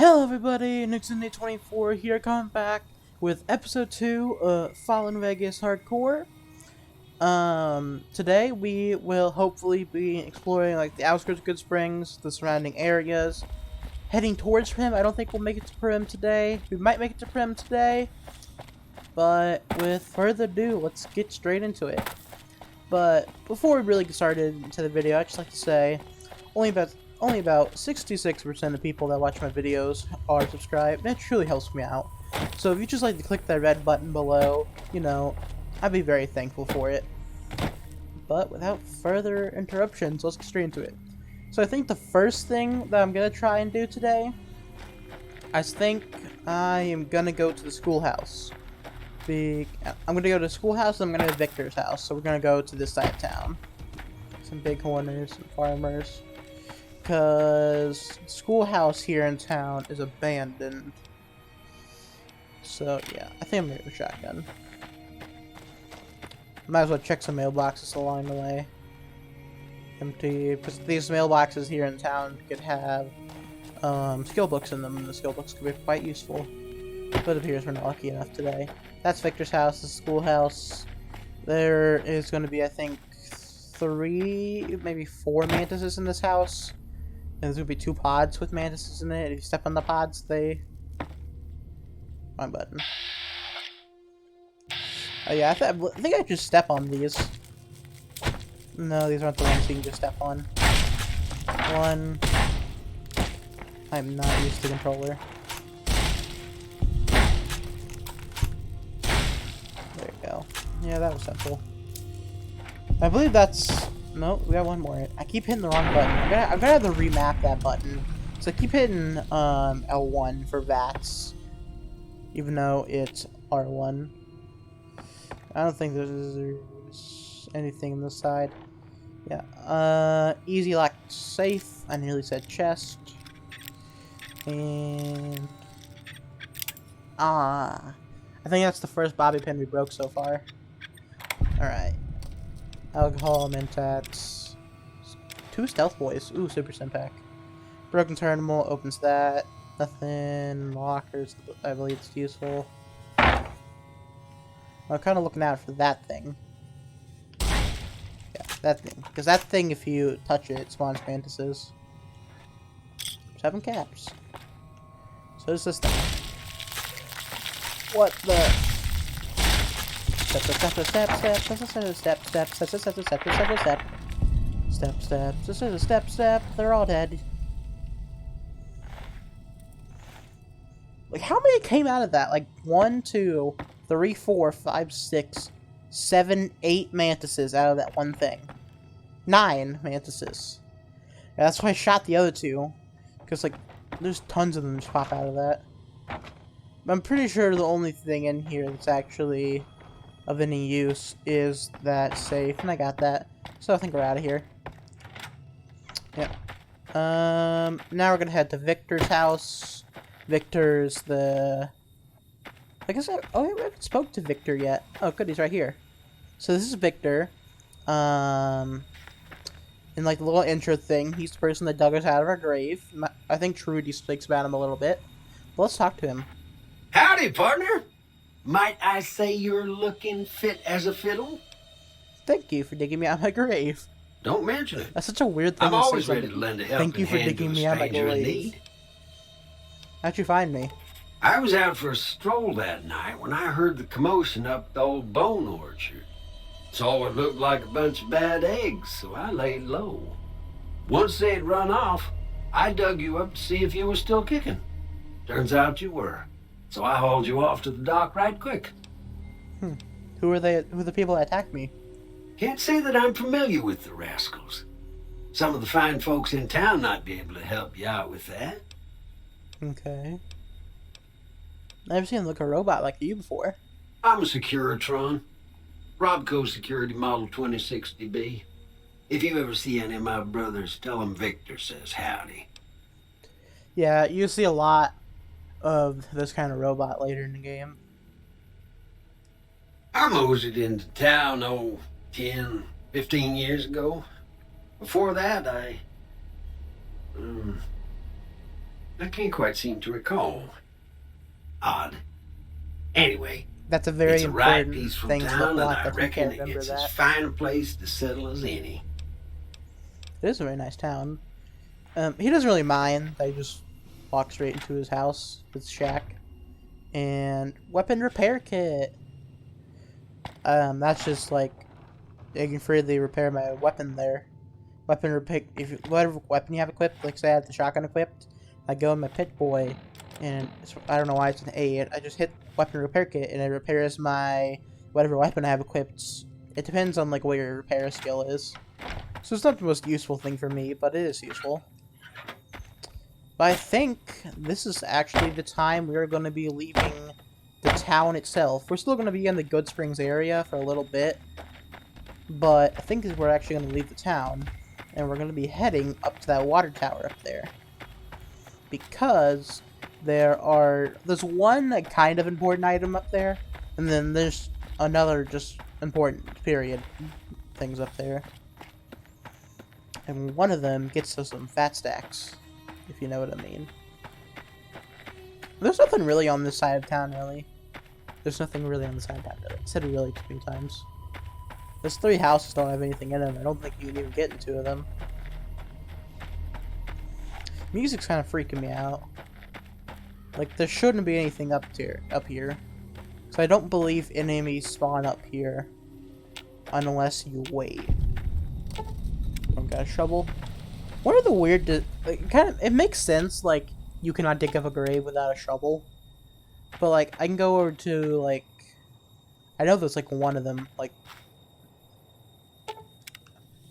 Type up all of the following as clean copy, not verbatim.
Hello everybody, NixonDay24 here, coming back with episode 2 of Fallen Vegas Hardcore. Today we will hopefully be exploring like the outskirts of Good Springs, the surrounding areas, heading towards Prim. I don't think we'll make it to Prim today. We might make it to Prim today, but with further ado, let's get straight into it. But before we really get started into the video, I'd just like to say, only about 66% of people that watch my videos are subscribed, and it truly helps me out. So if you just like to click that red button below, you know, I'd be very thankful for it. But without further interruptions, let's get straight into it. So I think the first thing that I'm going to try and do today, I think I am going to go to the schoolhouse. I'm going to go to the schoolhouse and I'm going to Victor's house. So we're going to go to this side of town. Some bighorners, some farmers. Because schoolhouse here in town is abandoned. So yeah, I think I'm gonna get a shotgun. Might as well check some mailboxes along the way. Empty, because these mailboxes here in town could have skill books in them, and the skill books could be quite useful. But it appears we're not lucky enough today. That's Victor's house, the schoolhouse. There is going to be, I think, 3, maybe 4 mantises in this house. And there's going to be 2 pods with mantises in it. If you step on the pods, they... Wrong button. Oh yeah, I think I just step on these. No, these aren't the ones you can just step on. 1. I'm not used to the controller. There you go. Yeah, that was simple. I believe that's... No, we got one more. I keep hitting the wrong button. I'm gonna have to remap that button. So I keep hitting L1 for VATS, even though it's R1. I don't think there's anything on this side. Yeah. Easy lock safe. I nearly said chest. And I think that's the first bobby pin we broke so far. All right. Alcohol, Mentats. 2 stealth boys. Ooh, super Simpack. Broken terminal opens that. Nothing. Lockers. I believe it's useful. I'm kind of looking out for that thing. Yeah, that thing. Because that thing, if you touch it, spawns mantises. 7 caps. So is this thing. What the... Step. They're all dead. Like, how many came out of that? Like, 1, 2, 3, 4, 5, 6, 7, 8 mantises out of that one thing. 9 mantises. Yeah, that's why I shot the other 2. Because, like, there's tons of them just pop out of that. I'm pretty sure the only thing in here that's actually of any use is that safe, and I got that, so I think we're out of here. Yeah. Now we're gonna head to Victor's house. Victor's the... I guess we haven't spoke to Victor yet. Oh, good, he's right here. So this is Victor. In like the little intro thing, he's the person that dug us out of our grave. I think Trudy speaks about him a little bit. But let's talk to him. Howdy, partner. Might I say you're looking fit as a fiddle? Thank you for digging me out of my grave. Don't mention it. That's such a weird thing I'm to say. always ready to lend a helping Thank you for hand digging to a me out of my stranger in grave. need. How'd you find me? I was out for a stroll that night when I heard the commotion up the old bone orchard. Saw what looked like a bunch of bad eggs, so I laid low. Once they had run off, I dug you up to see if you were still kicking. Turns out you were. So I hauled you off to the dock right quick. Who are they? Who are the people that attacked me? Can't say that I'm familiar with the rascals. Some of the fine folks in town might be able to help you out with that. Okay. I've never seen him look a robot like you before. I'm a Securitron. Robco Security Model 2060B. If you ever see any of my brothers, tell them Victor says howdy. Yeah, you see a lot of this kind of robot later in the game. I moseyed into town, 10, 15 years ago. Before that, I can't quite seem to recall. Odd. Anyway, That's a very it's a right important peaceful thing to the town, and plot I that you reckon can't remember it's as that. fine a place to settle as any. It is a very nice town. He doesn't really mind. They just walk straight into his house, his shack, and weapon repair kit. That's just like I can freely repair my weapon there. Weapon repair, whatever weapon you have equipped, like say I have the shotgun equipped, I go in my pit boy, and I don't know why it's an 8. I just hit weapon repair kit, and it repairs my whatever weapon I have equipped. It depends on like what your repair skill is. So it's not the most useful thing for me, but it is useful. But I think this is actually the time we're going to be leaving the town itself. We're still going to be in the Good Springs area for a little bit, but I think we're actually going to leave the town, and we're going to be heading up to that water tower up there. Because there's one like, kind of important item up there, and then there's another just important period things up there. And one of them gets us some fat stacks, if you know what I mean. There's nothing really on this side of town, really. There's nothing really on the side of town, really. I said it really too many times. Those 3 houses don't have anything in them. I don't think you can even get into 2 of them. Music's kind of freaking me out. Like, there shouldn't be anything up here. So I don't believe enemies spawn up here. Unless you wait. I've got a shovel. One of the weird... it makes sense, like, you cannot dig up a grave without a shovel. But, like, I can go over to, like... I know there's, like, one of them, like...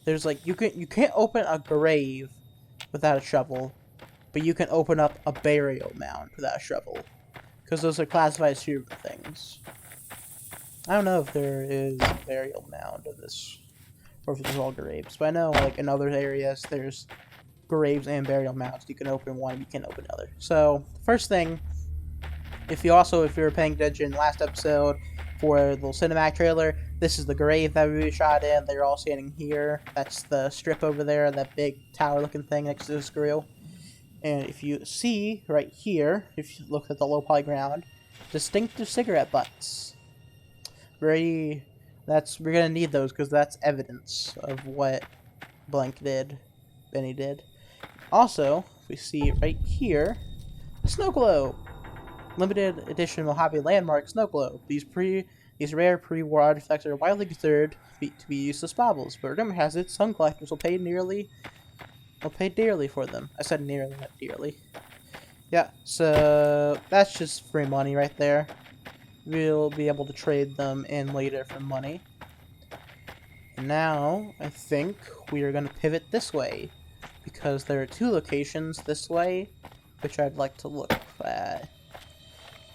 There's, like, you can't open a grave without a shovel. But you can open up a burial mound without a shovel. Because those are classified as 2 things. I don't know if there is a burial mound of this. Or if it's all graves. But I know, like, in other areas, there's graves and burial mounds. You can open one, you can open another. So, first thing, if you were paying attention last episode for the little cinematic trailer, this is the grave that we shot in. They're all standing here. That's the strip over there, that big tower-looking thing next to this grill. And if you see right here, if you look at the low poly ground, distinctive cigarette butts. We're gonna need those because that's evidence of what Benny did. Also, we see right here, a snow globe. Limited edition Mojave landmark snow globe. These rare pre-war artifacts are widely considered to be used as baubles, but rumor has it some collectors will pay dearly for them. I said nearly, not dearly. Yeah, so that's just free money right there. We'll be able to trade them in later for money. And now, I think we are going to pivot this way, because there are 2 locations this way, which I'd like to look at.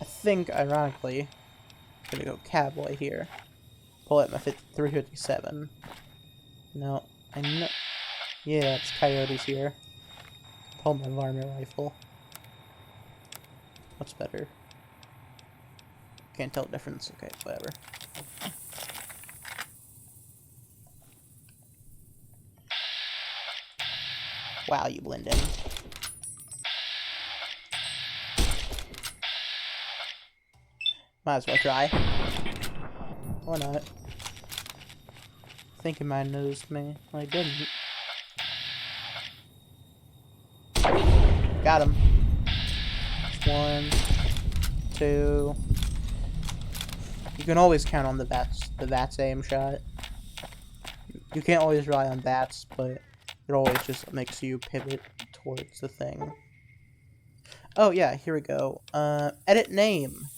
I think, ironically, I'm going to go cowboy here. Pull out my 357. No, I know. Yeah, it's coyotes here. Pull my varmint rifle. What's better? Can't tell the difference. Okay, whatever. Wow, you blend in. Might as well try. Or not. I think he might have noticed me. Well, he didn't. Got him. 1, 2. You can always count on the VATS aim shot. You can't always rely on VATS, but it always just makes you pivot towards the thing. Oh yeah, here we go. Edit name.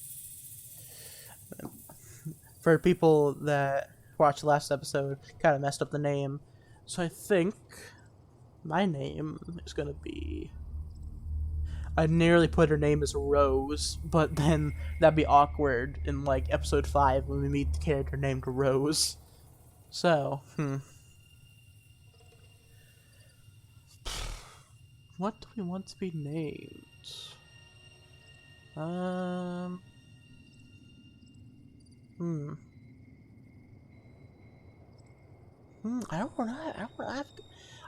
For people that watched the last episode, kind of messed up the name. So I think my name is gonna be... I nearly put her name as Rose, but then that'd be awkward in, like, episode 5 when we meet the character named Rose. So, what do we want to be named? I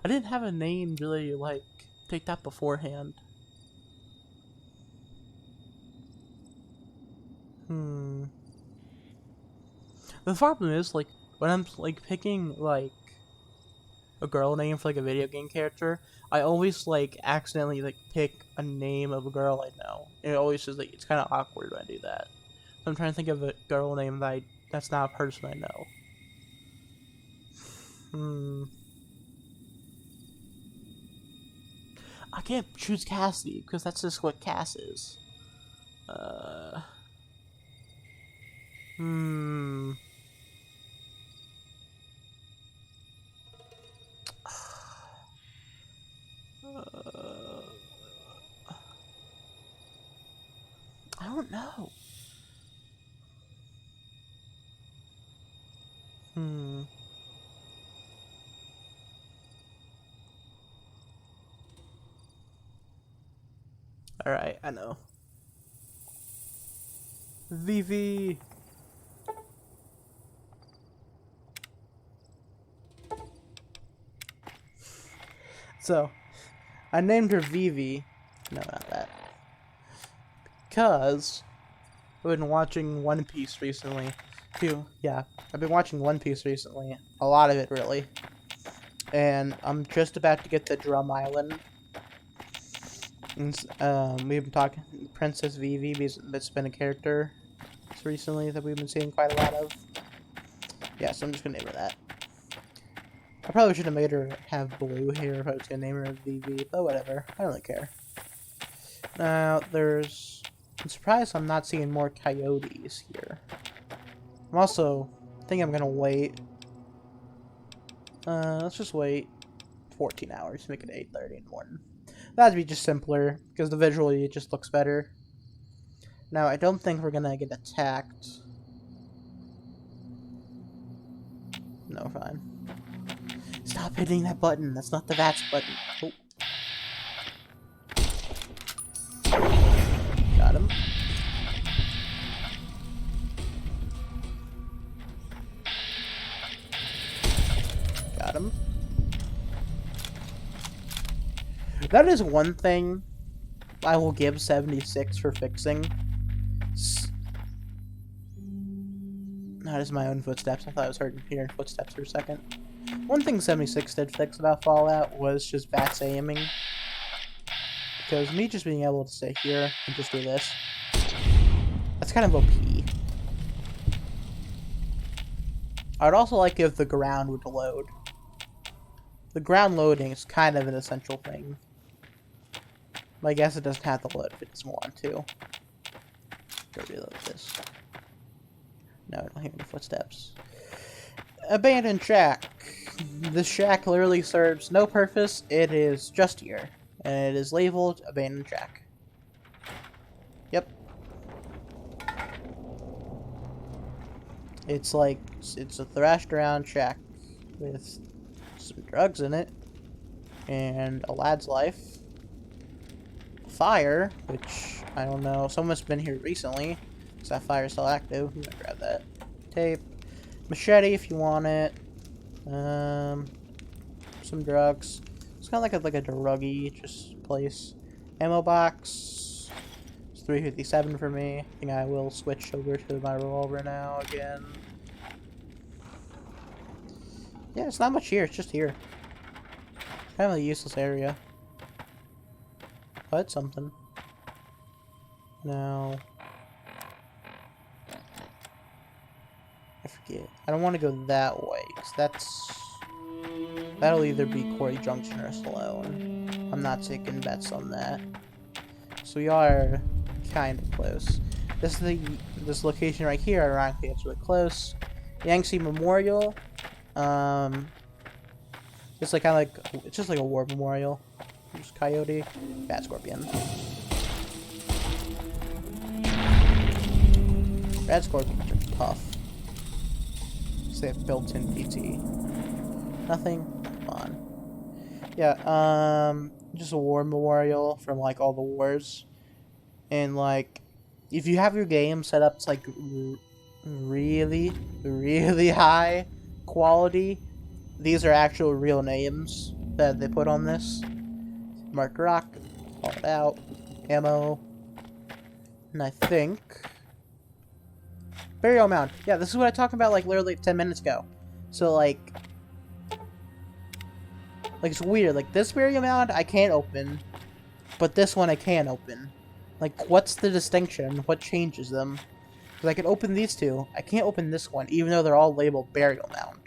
didn't have a name really, like, picked out beforehand. The problem is, like, when I'm, like, picking, like, a girl name for, like, a video game character, I always, like, accidentally, like, pick a name of a girl I know. And it always is, like, it's kind of awkward when I do that. So I'm trying to think of a girl name that's not a person I know. I can't choose Cassidy, because that's just what Cass is. I don't know. Alright, I know. Vivi! So, I named her Vivi. No, not that. Because I've been watching One Piece recently. Yeah, I've been watching One Piece recently. A lot of it, really. And I'm just about to get to Drum Island. And, we've been talking Princess Vivi, because it's been a character recently that we've been seeing quite a lot of. Yeah, so I'm just gonna name her that. I probably should have made her have blue hair if I was gonna name her Vivi, but whatever. I don't really care. Now, I'm surprised I'm not seeing more coyotes here. I'm also think I'm gonna wait. Let's just wait 14 hours to make it 8:30 in the morning. That'd be just simpler, because the visually it just looks better. Now, I don't think we're gonna get attacked. No, fine. Stop hitting that button. That's not the VATS button. Oh. Got him. Got him. That is one thing I will give 76 for fixing. That is my own footsteps. I thought I was hearing footsteps for a second. One thing 76 did fix about Fallout was just VATS aiming. Because me just being able to stay here and just do this, that's kind of OP. I'd also like if the ground would load. The ground loading is kind of an essential thing. But I guess it doesn't have to load if it doesn't want to. Go reload this. No, I don't hear any footsteps. Abandoned shack. This shack literally serves no purpose. It is just here. And it is labeled abandoned shack. Yep. It's like, it's a thrashed around shack with some drugs in it. And a lad's life. Fire, which, I don't know, someone's been here recently. Because that fire is still active. I'm gonna grab that. Tape. Machete if you want it. Some drugs. It's kind of like a druggy just place. Ammo box. It's 357 for me. I think I will switch over to my revolver now again. Yeah, it's not much here. It's just here. Kind of a useless area. But something. Now, I forget. I don't want to go that way, because that'll either be Quarry Junction or Sloan. I'm not taking bets on that. So we are kind of close. This location right here, ironically, it's really close. Yangtze Memorial. It's like it's just like a war memorial. There's Coyote, Bad Scorpion. Bad Scorpions are tough. So they have built-in PT. Nothing? Come on. Yeah, just a war memorial from, like, all the wars. And, like, if you have your game set up to, like, really, really high quality, these are actual real names that they put on this. Mark Rock, call it out, ammo, and I think Burial mound. Yeah, this is what I talked about like literally 10 minutes ago. So like it's weird. Like this burial mound I can't open, but this one I can open. Like what's the distinction? What changes them? Because I can open these two. I can't open this one, even though they're all labeled burial mound.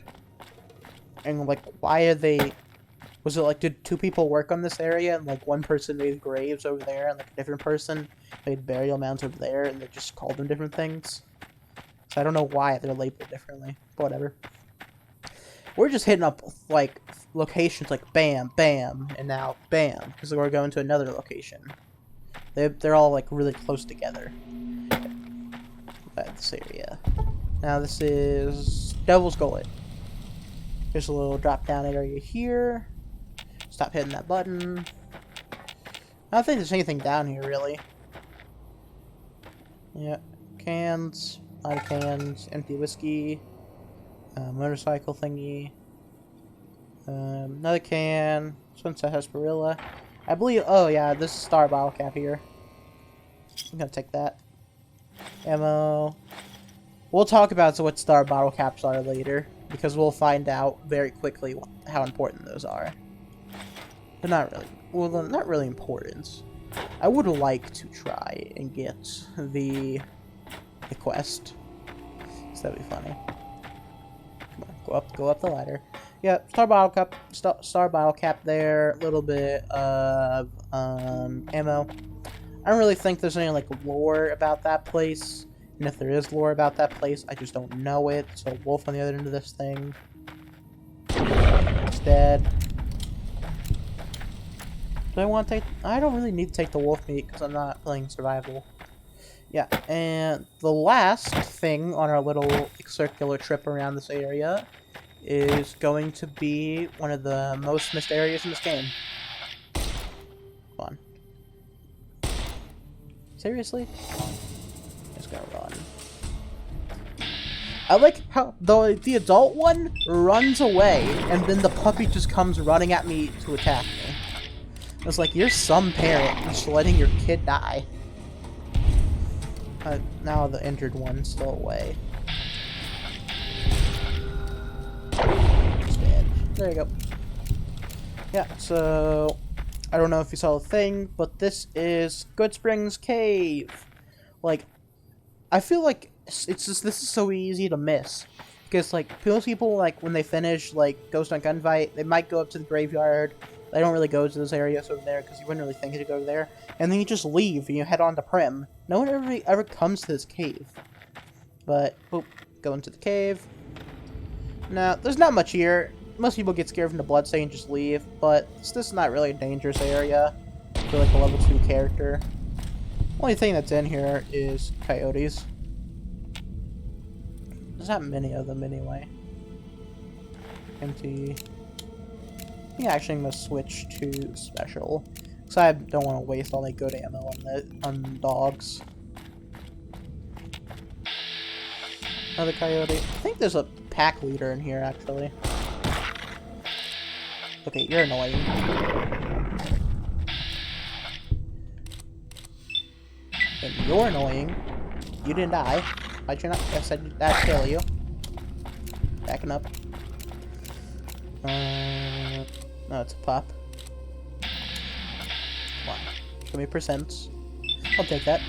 And like, why are they? Was it like, did two people work on this area, and like one person made graves over there, and like a different person made burial mounds over there, and they just called them different things? So I don't know why they're labeled differently. But whatever. We're just hitting up like locations like bam, bam, and now bam, because we're going to another location. They're all like really close together. At this area. Now this is Devil's Gullet. There's a little drop down area here. Stop hitting that button. I don't think there's anything down here really. Yeah, cans, a lot of cans, empty whiskey, motorcycle thingy, another can. This one says Hesperilla. I believe. Oh yeah, this is Star Bottle Cap here. I'm gonna take that. Ammo. We'll talk about what Star Bottle Caps are later, because we'll find out very quickly how important those are. They're not really, well, they're not really important. I would like to try and get the quest. So that'd be funny. Come on, go up the ladder. Yeah, Star Bottle Cap, Star Bottle Cap there. A little bit of ammo. I don't really think there's any like lore about that place. And if there is lore about that place, I just don't know it. So wolf on the other end of this thing. It's dead. Do I want to take... I don't really need to take the wolf meat because I'm not playing survival. Yeah, and the last thing on our little circular trip around this area is going to be one of the most missed areas in this game. Come on. Seriously? Just gotta run. I like how the adult one runs away, and then the puppy just comes running at me to attack me. It's like, you're some parent just letting your kid die. Now the injured one's still away. He's dead. There you go. Yeah, so I don't know if you saw the thing, but this is Good Springs Cave. Like, I feel like it's just, this is so easy to miss. Because, like, most people, like, when they finish, like, Ghost on Gunfight, they might go up to the graveyard. They don't really go to those areas over there, because you wouldn't really think to go there. And then you just leave, and you head on to Prim. No one ever comes to this cave. But, oh, go into the cave. Now, there's not much here. Most people get scared from the bloodstain and just leave, but this is not really a dangerous area for, like, a level 2 character. Only thing that's in here is coyotes. There's not many of them anyway. Empty. I think actually I'm gonna switch to special, because I don't want to waste all that good ammo on dogs. Another coyote. I think there's a pack leader in here actually. Okay, you're annoying. And you're annoying. You didn't die. Why'd you not? I said that'd kill you. Backing up. No, it's a pup. Come on. Give me percents. I'll take that.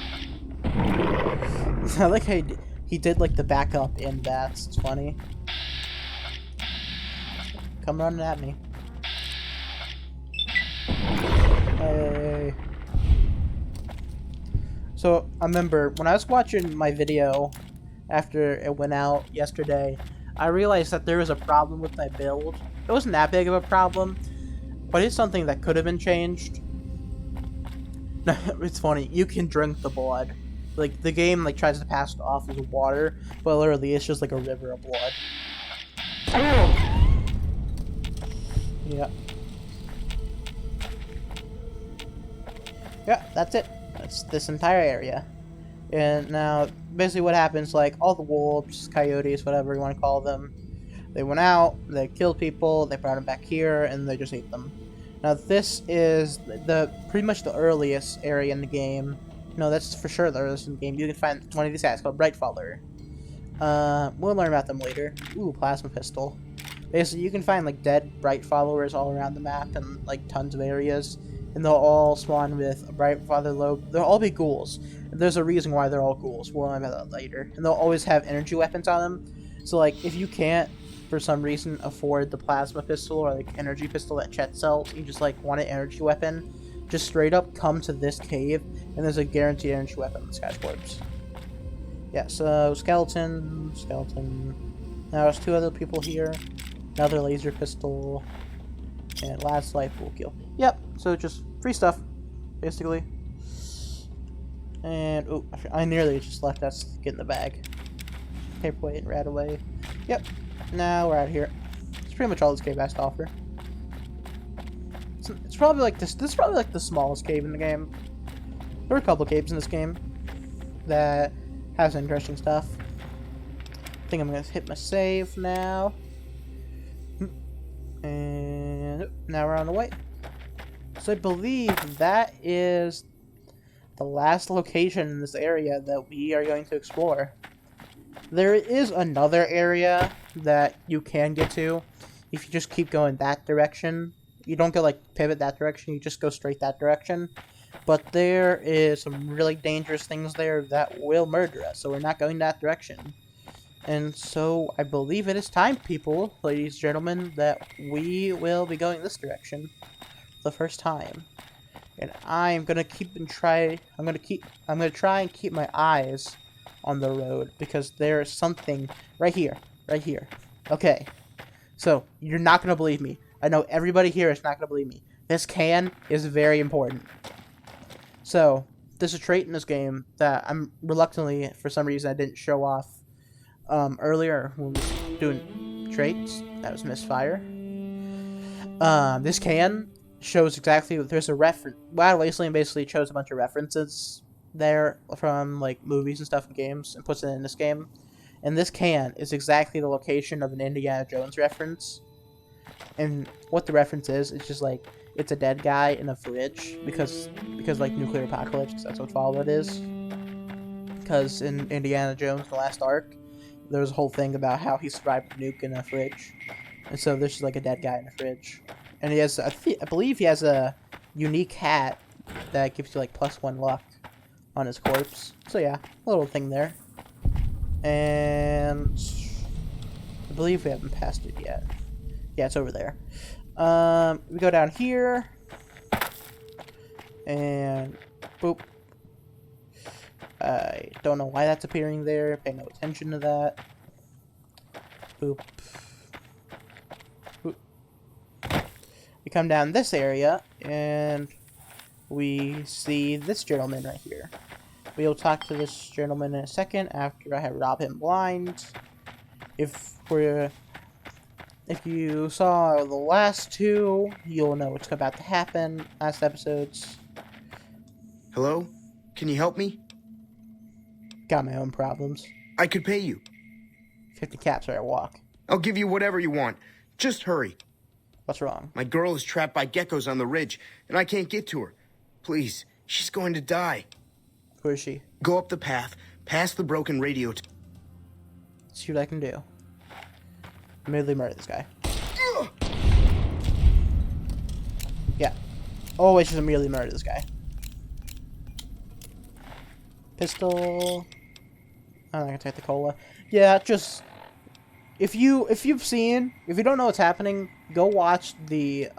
I like how he did like the backup in bats. It's funny. Come running at me. Hey. So, I remember when I was watching my video after it went out yesterday, I realized that there was a problem with my build. It wasn't that big of a problem, but it's something that could have been changed. It's funny, you can drink the blood. Like, the game like tries to pass it off as water, but literally it's just like a river of blood. Yeah. Yeah, that's it. That's this entire area. And now, basically what happens, like, all the wolves, coyotes, whatever you want to call them, they went out, they killed people, they brought them back here, and they just ate them. Now, this is pretty much the earliest area in the game. No, that's for sure the earliest in the game. You can find one of these guys called Brightfaller. We'll learn about them later. Ooh, plasma pistol. Basically, you can find like dead bright followers all around the map and like tons of areas, and they'll all spawn with a bright father lobe. They'll all be ghouls. And there's a reason why they're all ghouls. We'll learn about that later. And they'll always have energy weapons on them. So like, if you can't, for some reason, afford the plasma pistol or like energy pistol that Chet sells, you just like want an energy weapon, just straight up come to this cave, and there's a guaranteed energy weapon on the Sky's corpse. Yeah, so skeleton. Now there's 2 other people here. Another laser pistol. And last life will kill. Yep, so just free stuff, basically. And, oh, I nearly just let that get in the bag. Paperweight and rat away. Yep, now we're out of here. It's pretty much all this cave has to offer. It's probably like this is probably like the smallest cave in the game. There are a couple caves in this game that has interesting stuff. I think I'm gonna hit my save now. And now we're on the way. So I believe that is the last location in this area that we are going to explore. There is another area that you can get to if you just keep going that direction. You don't go like pivot that direction, you just go straight that direction. But there is some really dangerous things there that will murder us, so we're not going that direction. And so I believe it is time, people, ladies and gentlemen, that we will be going this direction for the first time. And I'm gonna try and keep my eyes on the road, because there is something right here. Okay. So you're not gonna believe me. I know everybody here is not gonna believe me. This can is very important. So there's a trait in this game that I'm reluctantly, for some reason, I didn't show off earlier when we were doing traits. That was misfire. This can shows exactly, there's a reference. Wild Wasteland basically chose a bunch of references there from like movies and stuff in games and puts it in this game. And this can is exactly the location of an Indiana Jones reference. And what the reference is, it's just like, it's a dead guy in a fridge because like nuclear apocalypse, because that's what Fallout is. Because in Indiana Jones, the last arc, there was a whole thing about how he survived a nuke in a fridge. And so there's just like a dead guy in a fridge. And he has, I believe he has a unique hat that gives you like +1 luck on his corpse. So yeah, a little thing there. And I believe we haven't passed it yet. Yeah, it's over there. We go down here. And boop. I don't know why that's appearing there. Pay no attention to that. Boop. Boop. We come down this area, and we see this gentleman right here. We'll talk to this gentleman in a second after I have robbed him blind. If you saw the last 2, you'll know what's about to happen. Last episodes. Hello? Can you help me? Got my own problems. I could pay you. 50 caps or I walk. I'll give you whatever you want. Just hurry. What's wrong? My girl is trapped by geckos on the ridge, and I can't get to her. Please, she's going to die. Who is she? Go up the path, past the broken radio. See what I can do. Immediately murder this guy. Yeah. Always just immediately murder this guy. Pistol. I'm not gonna take the cola. Yeah, just if you don't know what's happening, go watch the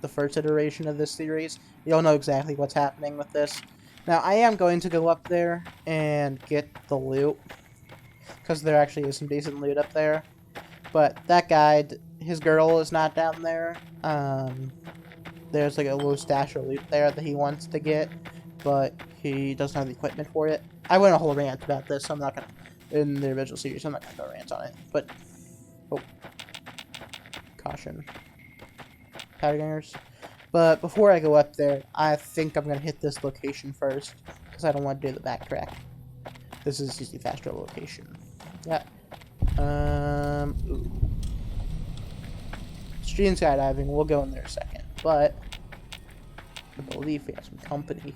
first iteration of this series. You'll know exactly what's happening with this. Now I am going to go up there and get the loot, because there actually is some decent loot up there. But that guy, his girl is not down there. There's like a little stash of loot there that he wants to get, but he doesn't have the equipment for it. I went a whole rant about this, so I'm not gonna, in the original series, I'm not gonna go rant on it. But, oh, caution, powder gunners. But before I go up there, I think I'm gonna hit this location first, because I don't want to do the backtrack. This is just the faster location. Yeah. Ooh. Street and skydiving, we'll go in there in a second, but I believe we have some company.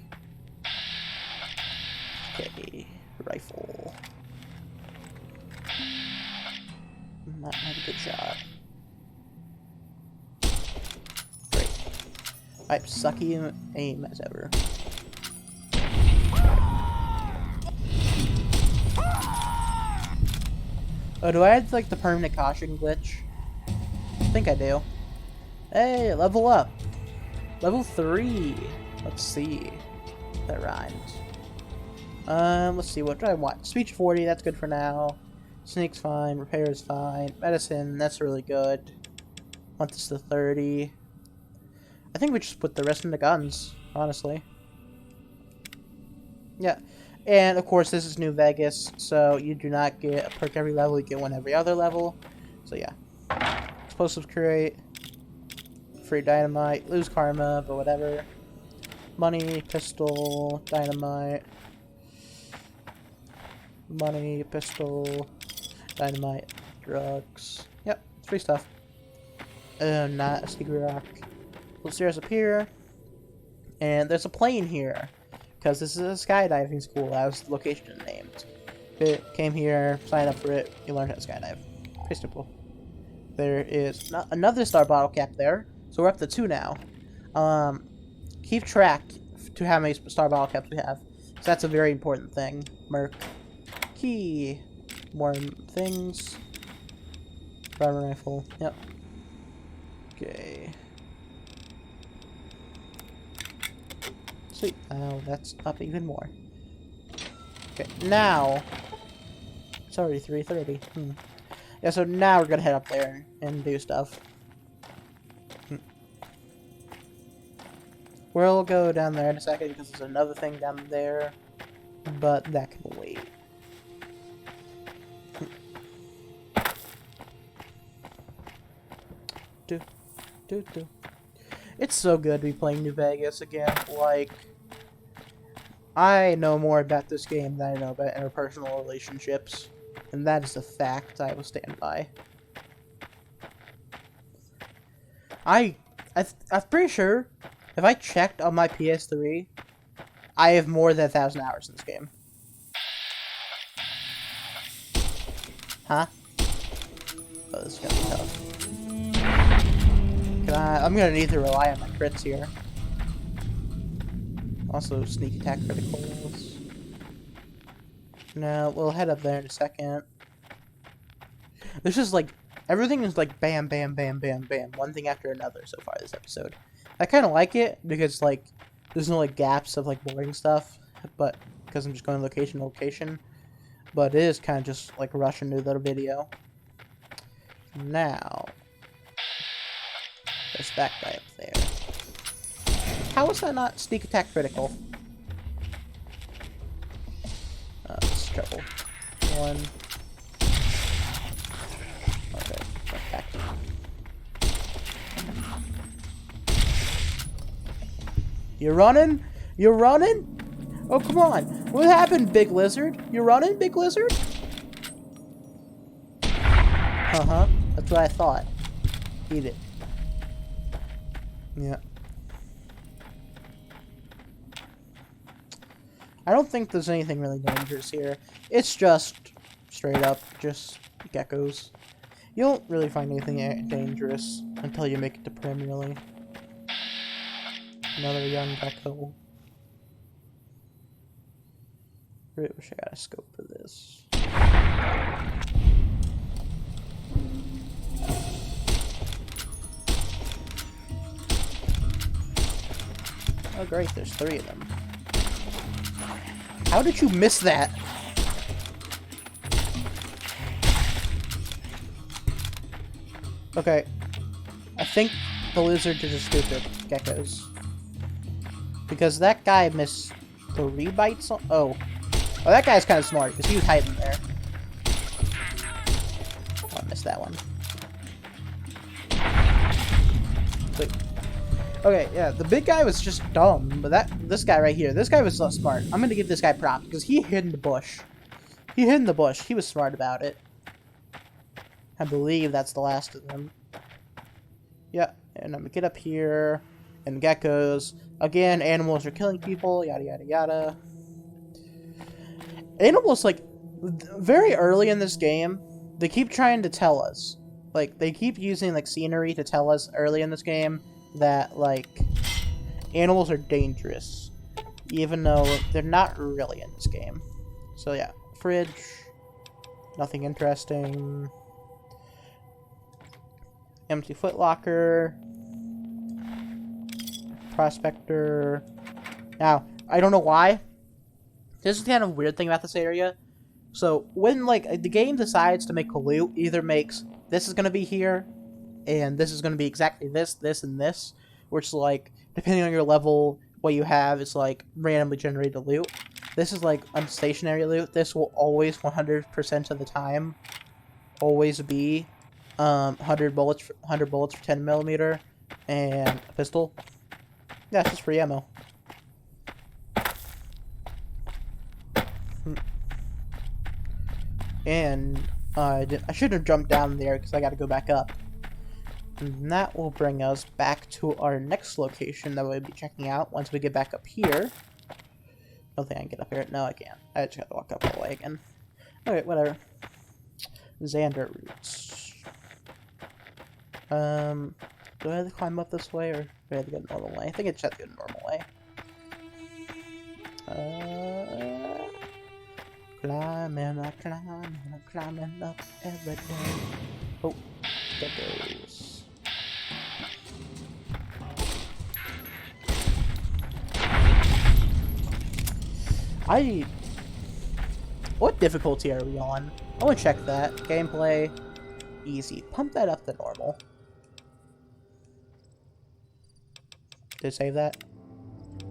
Okay, rifle. not have a good shot. Great. Alright, sucky aim as ever. Oh, do I add like the permanent caution glitch? I think I do. Hey, level up. Level 3. Let's see. That rhymes. Let's see, what do I want? Speech 40, that's good for now. Sneak's fine, repair is fine. Medicine, that's really good. Want this to 30. I think we just put the rest into guns, honestly. Yeah. And of course this is New Vegas, so you do not get a perk every level, you get one every other level. So yeah. Explosives crate. Free dynamite. Lose karma, but whatever. Money, pistol, dynamite. Money, pistol, dynamite, drugs. Yep, free stuff. Not a sticky rock. Let's stairs up here. And there's a plane here. Because this is a skydiving school, as the location named. It came here, sign up for it, you learn how to skydive. Pretty simple. There is another star bottle cap there. So we're up to 2 now. Keep track to how many star bottle caps we have. So that's a very important thing. Merc. Key. More things. Rubber rifle. Yep. Okay. Sweet. Oh, that's up even more. Okay, now. It's already 3:30. Yeah, so now we're gonna head up there and do stuff. We'll go down there in a second because there's another thing down there, but that can wait. It's so good to be playing New Vegas again. Like, I know more about this game than I know about interpersonal relationships, and that is a fact I will stand by. I'm pretty sure if I checked on my PS3, I have more than 1,000 hours in this game. Huh? Oh, this is gonna be tough. I'm gonna need to rely on my crits here. Also, sneak attack criticals. No, we'll head up there in a second. This is like, everything is like bam, bam, bam, bam, bam. One thing after another so far this episode. I kind of like it because like, there's no like gaps of like boring stuff, but because I'm just going location to location. But it is kind of just like rushing through the video. Now, there's that guy up there. How is that not sneak attack critical? This is trouble. 1. Okay, back. You're running? You're running? Oh, come on. What happened, Big Lizard? You running, Big Lizard? Uh-huh. That's what I thought. Eat it. Yeah. I don't think there's anything really dangerous here. It's just straight up just geckos. You don't really find anything dangerous until you make it to Prim, really. Another young gecko. Really wish I got a scope for this. Oh great, there's 3 of them. How did you miss that? Okay. I think the lizards are just stupid geckos. Because that guy missed 3 bites on— oh. Oh, that guy's kind of smart, because he was hiding there. Oh, I missed that one. Wait. Okay, yeah, the big guy was just dumb, but this guy right here, this guy was so smart. I'm gonna give this guy props, because he hid in the bush. He hid in the bush. He was smart about it. I believe that's the last of them. Yeah, and I'm gonna get up here, and geckos. Again, animals are killing people, yada yada yada. Animals, like, very early in this game, they keep trying to tell us, like, they keep using, like, scenery to tell us early in this game that, like, animals are dangerous, even though they're not really in this game. So yeah, fridge, nothing interesting. Empty footlocker. Prospector. Now, I don't know why. This is kind of a weird thing about this area. So, when, like, the game decides to make a loot, either makes this is going to be here, and this is going to be exactly this, and this, which is, like, depending on your level, what you have is, like, randomly generated loot. This is, like, unstationary loot. This will always, 100% of the time, always be 100 bullets for 10mm, and a pistol. Yeah, it's just free ammo. And I shouldn't have jumped down there because I got to go back up. And that will bring us back to our next location that we'll be checking out once we get back up here. I don't think I can get up here. No, I can't. I just got to walk up all the way again. Alright, whatever. Xander roots. Do I have to climb up this way, or do I have to go the normal way? I think it's just the normal way. Climbing up every day. Oh, there goes. What difficulty are we on? I want to check that. Gameplay. Easy. Pump that up to normal. Did it save that?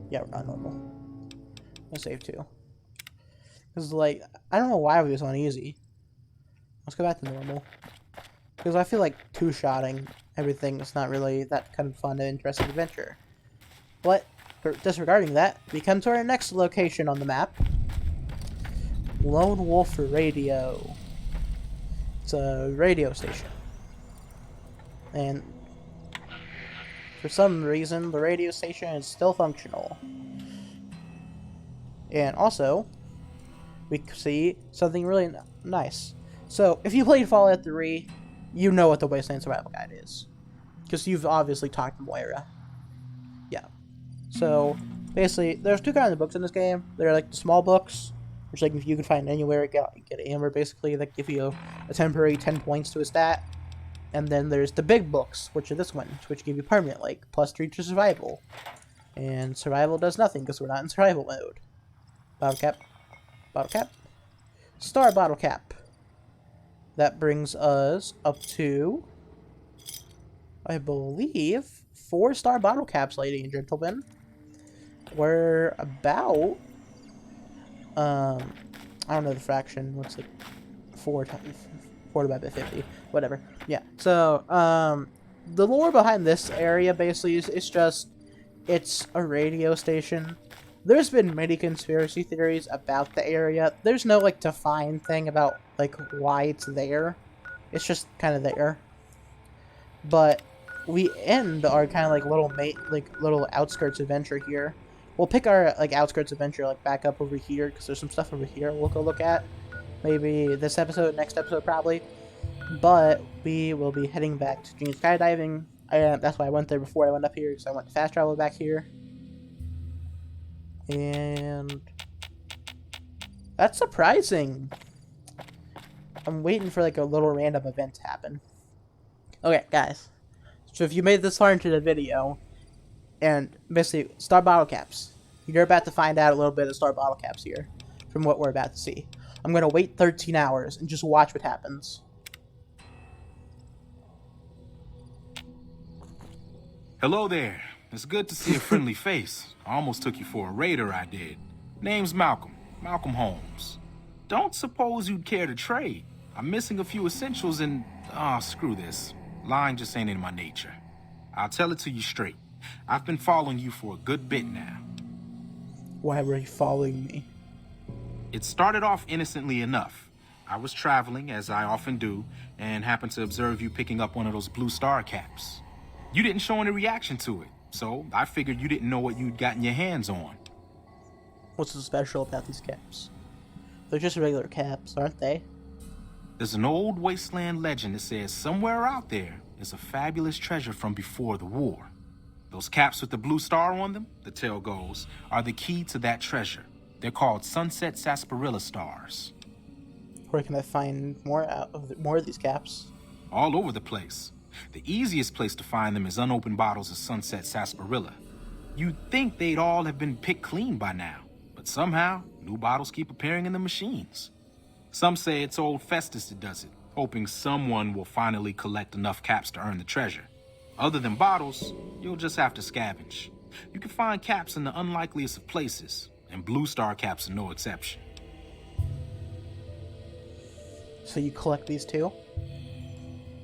Yeah, we're on normal. We'll save too. Because, like, I don't know why we was on easy. Let's go back to normal. Because I feel like two-shotting everything is not really that kind of fun and interesting adventure. But, disregarding that, we come to our next location on the map. Lone Wolf Radio. It's a radio station. And for some reason, the radio station is still functional. And also, we see something really nice. So, if you played Fallout 3, you know what the Wasteland Survival Guide is. Because you've obviously talked to Moira. Yeah. So, basically, there's two kinds of books in this game. They're like the small books, which like if you can find anywhere, get amber basically, that give you a temporary 10 points to a stat. And then there's the big books, which are this one, which give you permanent, like, +3 to survival. And survival does nothing, because we're not in survival mode. Bottle cap. Bottle cap. Star bottle cap. That brings us up to, I believe, 4-star bottle caps, ladies and gentlemen. We're about, I don't know the fraction, what's it, 4 divided by 50, whatever. Yeah, so, the lore behind this area, basically, is just, it's a radio station. There's been many conspiracy theories about the area. There's no, like, defined thing about, like, why it's there. It's just kind of there. But we end our kind of, like, little outskirts adventure here. We'll pick our, like, outskirts adventure, like, back up over here, because there's some stuff over here we'll go look at. Maybe this episode, next episode, probably. But we will be heading back to junior skydiving. That's why I went there before I went up here, because I went to fast travel back here. And that's surprising. I'm waiting for like a little random event to happen. Okay, guys. So if you made this far into the video, and basically star bottle caps, you're about to find out a little bit of star bottle caps here from what we're about to see. I'm gonna wait 13 hours and just watch what happens. Hello there. It's good to see a friendly face. I almost took you for a raider, I did. Name's Malcolm. Malcolm Holmes. Don't suppose you'd care to trade. I'm missing a few essentials and... screw this. Lying just ain't in my nature. I'll tell it to you straight. I've been following you for a good bit now. Why were you following me? It started off innocently enough. I was traveling, as I often do, and happened to observe you picking up one of those blue star caps. You didn't show any reaction to it. So, I figured you didn't know what you'd gotten your hands on. What's so special about these caps? They're just regular caps, aren't they? There's an old wasteland legend that says somewhere out there is a fabulous treasure from before the war. Those caps with the blue star on them, the tale goes, are the key to that treasure. They're called sunset sarsaparilla stars. Where can I find more of these caps? All over the place. The easiest place to find them is unopened bottles of sunset sarsaparilla. You'd think they'd all have been picked clean by now, but somehow new bottles keep appearing in the machines. Some say it's old Festus that does it, hoping someone will finally collect enough caps to earn the treasure. Other than bottles, you'll just have to scavenge. You can find caps in the unlikeliest of places, and blue star caps are no exception. So you collect these too?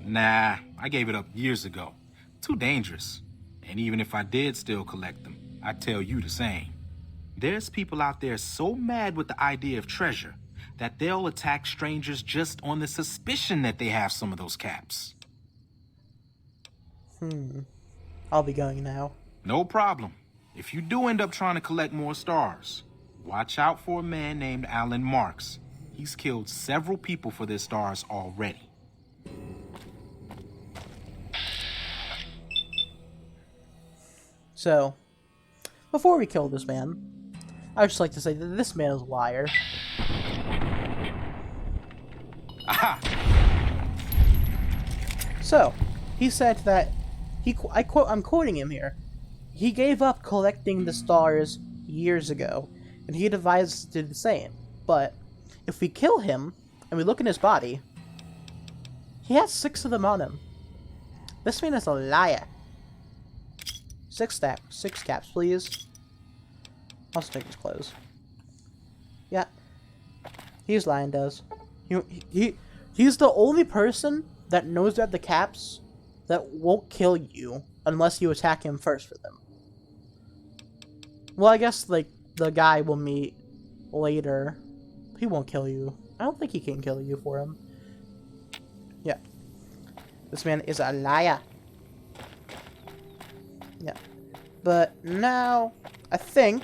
Nah, I gave it up years ago. Too dangerous. And even if I did still collect them, I'd tell you the same. There's people out there so mad with the idea of treasure that they'll attack strangers just on the suspicion that they have some of those caps. I'll be going now. No problem. If you do end up trying to collect more stars, watch out for a man named Alan Marks. He's killed several people for their stars already. So, before we kill this man, I would just like to say that this man is a liar. Aha! So, he said that I'm quoting him here. He gave up collecting the stars years ago, and he advised us to do the same. But if we kill him and we look in his body, he has 6 of them on him. This man is a liar. 6 caps, please. I'll just take his clothes. Yeah, he's lying, does. He's the only person that knows that the caps that won't kill you unless you attack him first for them. Well, I guess, like, the guy we'll meet later, he won't kill you. I don't think he can kill you for him. Yeah. This man is a liar. Yeah. But now, I think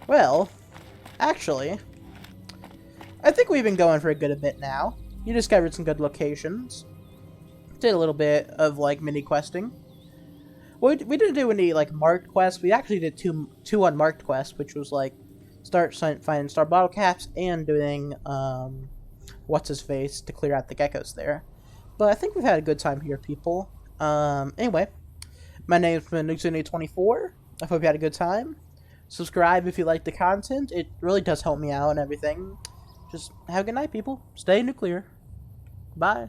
well, actually, I think we've been going for a good bit now. You discovered some good locations. Did a little bit of, like, mini questing. We didn't do any, like, marked quests. We actually did two unmarked quests, which was, like, finding star bottle caps and doing, what's-his-face to clear out the geckos there. But I think we've had a good time here, people. Anyway, my name is Nixon24. I hope you had a good time. Subscribe if you like the content. It really does help me out and everything. Just have a good night, people. Stay nuclear. Bye.